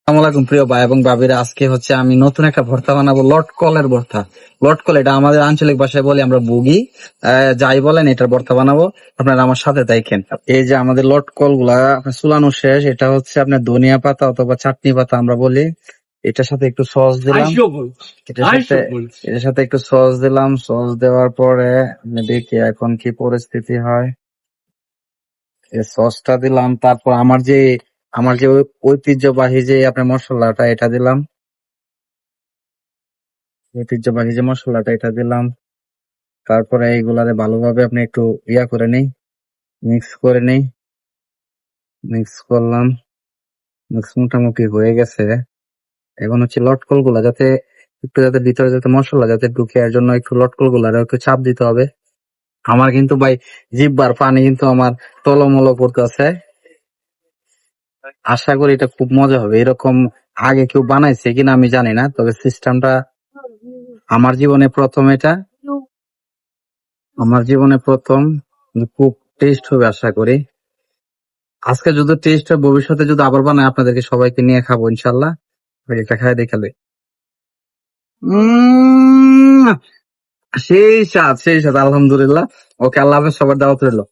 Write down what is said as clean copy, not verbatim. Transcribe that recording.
আসসালামু আলাইকুম প্রিয় ভাই এবং ভাবিরা, আজকে হচ্ছে আমি নতুন একটা ভর্তা বানাবো, লটকলের ভর্তা। লটকল, এটা আমাদের আঞ্চলিক ভাষায় বলি আমরা বুগি। যাই বলেন, এটার ভর্তা বানাবো। আপনারা আমার সাথে দেখেন। এই যে আমাদের লটকল গুলা আপনার চুলানো শেষ। এটা হচ্ছে আপনার ধনিয়া পাতা অথবা চাটনি পাতা আমরা বলি। এটার সাথে একটু সস দিলাম। এটার সাথে এটার সাথে একটু সস দিলাম। সস দেওয়ার পরে আমি দেখি এখন কি পরিস্থিতি হয়। এই সসটা দিলাম, তারপর আমার যে ঐতিহ্যবাহী যে আপনার মশলাটা, এটা দিলাম। ঐতিহ্যবাহী যে মশলাটা, এটা দিলাম। তারপরে এইগুলারে ভালোভাবে আপনি একটু করে নেই, মিক্স করে নেই। মিক্স করলাম, মিক্স মোটামুটি হয়ে গেছে। এখন হচ্ছে লটকল গুলা যাতে ভিতরে যাতে মশলা যাতে ঢুকে, এর জন্য একটু লটকল গুলা একটু চাপ দিতে হবে। আমার কিন্তু ভাই জিহ্বার পানি কিন্তু আমার টলমল করতেছে। আশা করি এটা খুব মজা হবে। এরকম আগে কেউ বানাইছে কিনা আমি জানি না, তবে সিস্টেমটা আমার জীবনে প্রথম। এটা আমার জীবনে প্রথম, খুব টেস্ট হবে আশা করি। আজকে যদি টেস্ট হয়, ভবিষ্যতে যদি আবার বানায় আপনাদেরকে সবাইকে নিয়ে খাবো ইনশাল্লাহ। একটা খাই দেখালে উম সেই স্বাদ, সেই স্বাদ, আলহামদুলিল্লাহ। ওকে, আল্লাহ হাফেজ, সবার দাওয়াত রইলো।